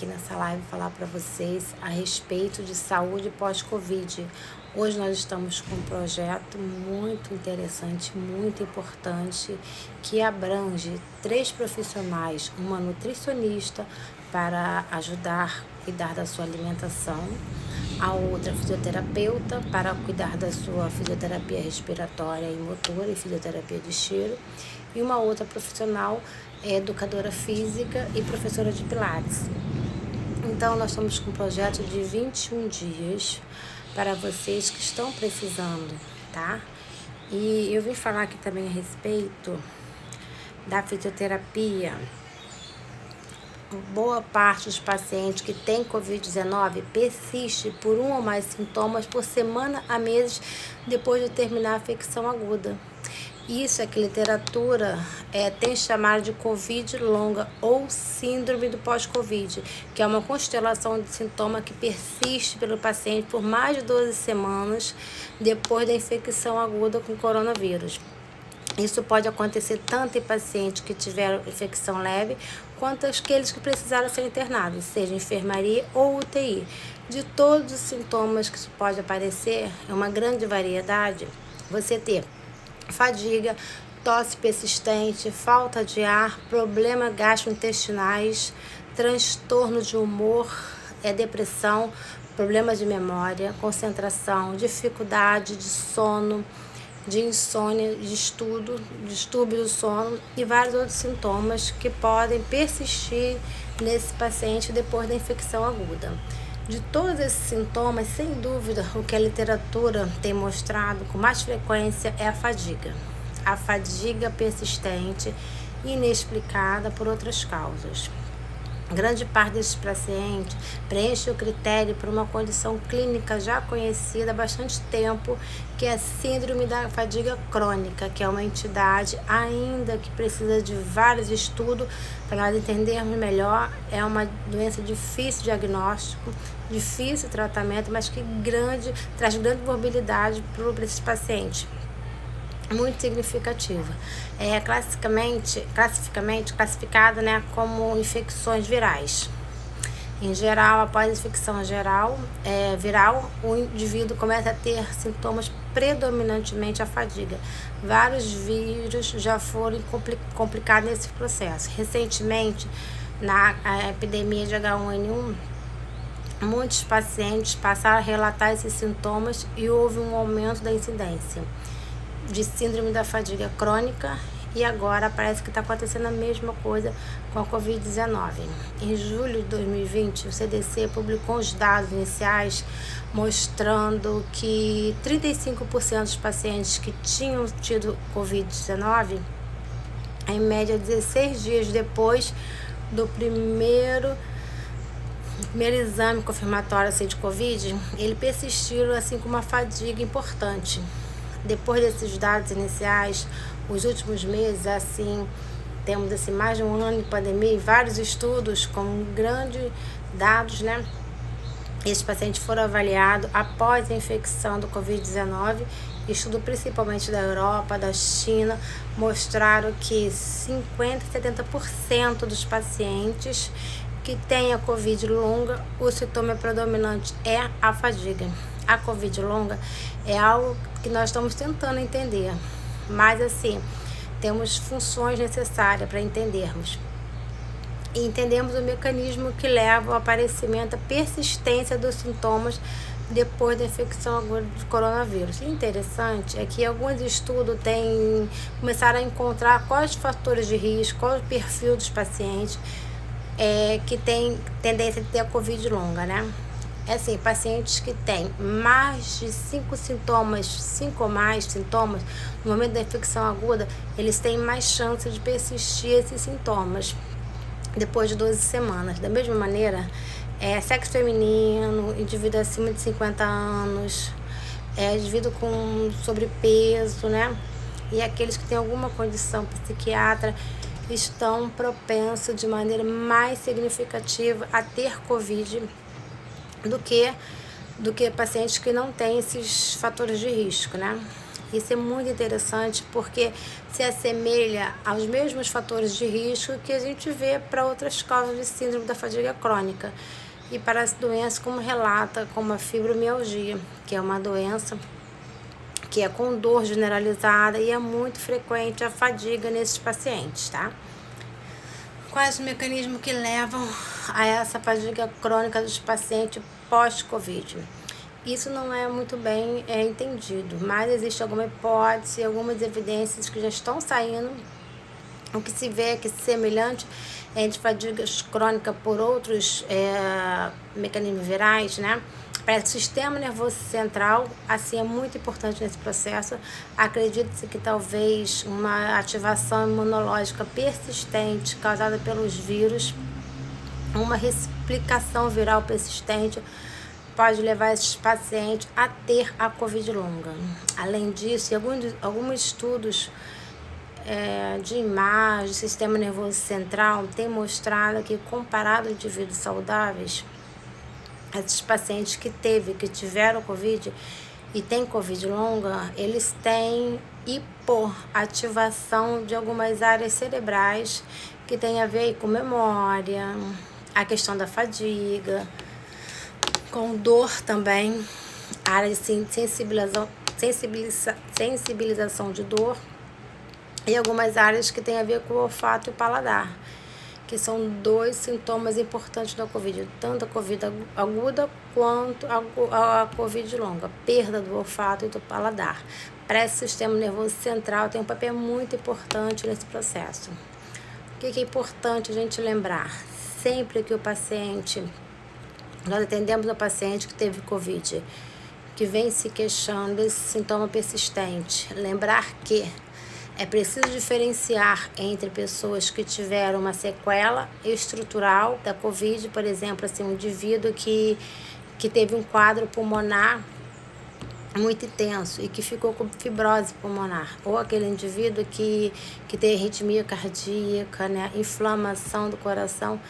aqui nessa live falar para vocês a respeito de saúde pós-Covid. Hoje nós estamos com um projeto muito interessante, muito importante, que abrange 3 profissionais, uma nutricionista para ajudar a cuidar da sua alimentação, a outra fisioterapeuta para cuidar da sua fisioterapia respiratória e motora e fisioterapia de cheiro, e uma outra profissional educadora física e professora de pilates. Então nós estamos com um projeto de 21 dias para vocês que estão precisando, tá? E eu vim falar aqui também a respeito da fisioterapia. Boa parte dos pacientes que têm Covid-19 persiste por um ou mais sintomas por semana a meses depois de terminar a infecção aguda. Isso é que literatura tem chamado de Covid longa ou síndrome do pós-Covid, que é uma constelação de sintomas que persiste pelo paciente por mais de 12 semanas depois da infecção aguda com coronavírus. Isso pode acontecer tanto em pacientes que tiveram infecção leve, quanto aqueles que precisaram ser internados, seja enfermaria ou UTI. De todos os sintomas que isso pode aparecer, é uma grande variedade, você ter fadiga, tosse persistente, falta de ar, problemas gastrointestinais, transtorno de humor, depressão, problemas de memória, concentração, dificuldade de sono, de insônia, de estudo, distúrbio do sono e vários outros sintomas que podem persistir nesse paciente depois da infecção aguda. De todos esses sintomas, sem dúvida, o que a literatura tem mostrado com mais frequência é a fadiga. A fadiga persistente e inexplicada por outras causas. Grande parte desses pacientes preenche o critério por uma condição clínica já conhecida há bastante tempo, que é a síndrome da fadiga crônica, que é uma entidade ainda que precisa de vários estudos para nós entendermos melhor. É uma doença difícil de diagnóstico, difícil de tratamento, mas que traz grande morbidade para esses pacientes. Muito significativa. É classificada, como infecções virais. Em geral, após a infecção viral, o indivíduo começa a ter sintomas predominantemente a fadiga. Vários vírus já foram complicados nesse processo. Recentemente, na epidemia de H1N1, muitos pacientes passaram a relatar esses sintomas e houve um aumento da incidência de síndrome da fadiga crônica, e agora parece que está acontecendo a mesma coisa com a Covid-19. Em julho de 2020, o CDC publicou os dados iniciais mostrando que 35% dos pacientes que tinham tido Covid-19, em média 16 dias depois do primeiro exame confirmatório de Covid, ele persistiram com uma fadiga importante. Depois desses dados iniciais, os últimos meses, temos mais de um ano de pandemia e vários estudos com grandes dados, Esses pacientes foram avaliados após a infecção do Covid-19. Estudos principalmente da Europa, da China, mostraram que 50% e 70% dos pacientes que têm a Covid longa, o sintoma predominante é a fadiga. A Covid longa é algo que nós estamos tentando entender, mas temos funções necessárias para entendermos. E entendemos o mecanismo que leva ao aparecimento, a persistência dos sintomas depois da infecção aguda de coronavírus. O interessante é que alguns estudos começaram a encontrar quais os fatores de risco, qual o perfil dos pacientes que têm tendência a ter a Covid longa, pacientes que têm mais de 5 ou mais sintomas, no momento da infecção aguda, eles têm mais chance de persistir esses sintomas depois de 12 semanas. Da mesma maneira, sexo feminino, indivíduo acima de 50 anos, indivíduo com sobrepeso, e aqueles que têm alguma condição psiquiátrica estão propensos de maneira mais significativa a ter Covid do que pacientes que não têm esses fatores de risco, Isso é muito interessante porque se assemelha aos mesmos fatores de risco que a gente vê para outras causas de síndrome da fadiga crônica e para as doenças como relata, como a fibromialgia, que é uma doença que é com dor generalizada e é muito frequente a fadiga nesses pacientes, tá? Quais os mecanismos que levam a essa fadiga crônica dos pacientes pós-Covid? Isso não é muito bem entendido, mas existe alguma hipótese, algumas evidências que já estão saindo. O que se vê é que semelhante entre fadiga crônica por outros mecanismos virais, né? Para o sistema nervoso central, assim, é muito importante nesse processo. Acredita-se que talvez uma ativação imunológica persistente causada pelos vírus, uma replicação viral persistente, pode levar esses pacientes a ter a Covid longa. Além disso, alguns estudos de imagem do sistema nervoso central têm mostrado que, comparado a indivíduos saudáveis, esses pacientes que tiveram Covid e têm Covid longa, eles têm hipoativação de algumas áreas cerebrais que tem a ver com memória, a questão da fadiga, com dor também, área de sensibilização de dor e algumas áreas que tem a ver com o olfato e o paladar, que são dois sintomas importantes da Covid, tanto a Covid aguda quanto a Covid longa, perda do olfato e do paladar. Para esse sistema nervoso central tem um papel muito importante nesse processo. O que é importante a gente lembrar? Sempre que nós atendemos um paciente que teve Covid, que vem se queixando desse sintoma persistente, lembrar que é preciso diferenciar entre pessoas que tiveram uma sequela estrutural da Covid, por exemplo, assim, um indivíduo que teve um quadro pulmonar muito intenso e que ficou com fibrose pulmonar, ou aquele indivíduo que tem arritmia cardíaca, né, inflamação do coração,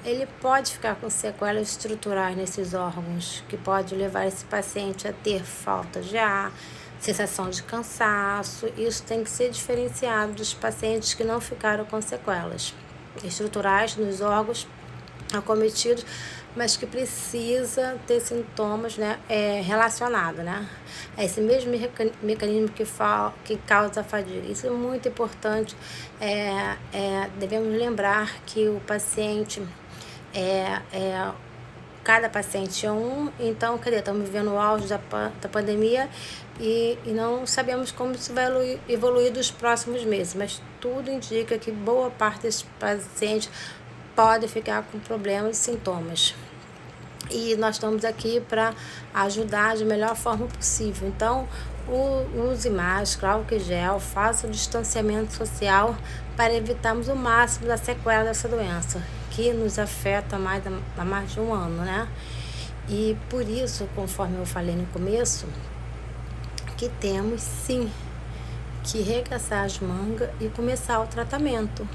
ele pode ficar com sequelas estruturais nesses órgãos, que pode levar esse paciente a ter falta de ar, sensação de cansaço. Isso tem que ser diferenciado dos pacientes que não ficaram com sequelas estruturais nos órgãos acometidos, mas que precisa ter sintomas, né, relacionados, né, a esse mesmo mecanismo que causa a fadiga. Isso é muito importante. Devemos lembrar que o paciente cada paciente é um, então, estamos vivendo o auge da pandemia e não sabemos como isso vai evoluir nos próximos meses, mas tudo indica que boa parte desses pacientes pode ficar com problemas e sintomas. E nós estamos aqui para ajudar da melhor forma possível. Então, use máscara, álcool gel, faça o distanciamento social para evitarmos o máximo da sequela dessa doença, que nos afeta há mais de um ano, né? E por isso, conforme eu falei no começo, que temos sim que regaçar as mangas e começar o tratamento.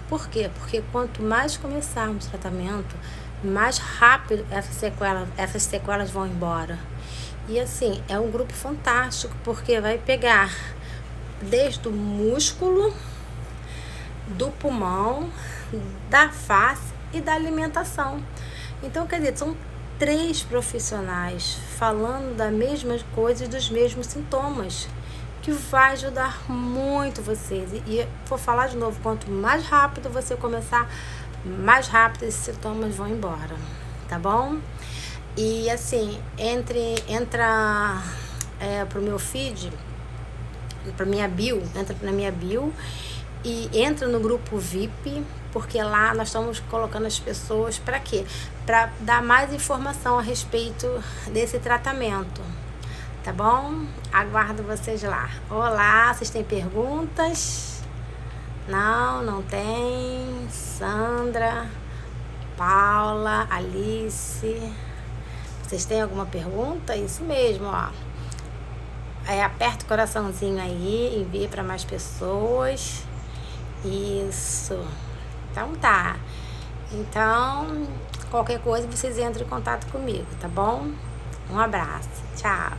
Por quê? Porque quanto mais começarmos o tratamento, mais rápido essas sequelas vão embora. E assim, é um grupo fantástico, porque vai pegar desde o músculo, do pulmão, da face e da alimentação. Então, quer dizer, são 3 profissionais falando da mesma coisa e dos mesmos sintomas, que vai ajudar muito vocês. E vou falar de novo, quanto mais rápido você começar, mais rápido esses sintomas vão embora, tá bom? E assim, entra pro meu feed, pra minha bio, entra na minha bio e entra no grupo VIP, porque lá nós estamos colocando as pessoas para quê? Para dar mais informação a respeito desse tratamento, tá bom? Aguardo vocês lá. Olá, vocês têm perguntas? Não tem. Sandra, Paula, Alice, vocês têm alguma pergunta? Isso mesmo, ó. Aperta o coraçãozinho aí, envia para mais pessoas. Isso. Então tá. Então, qualquer coisa vocês entram em contato comigo, tá bom? Um abraço. Tchau.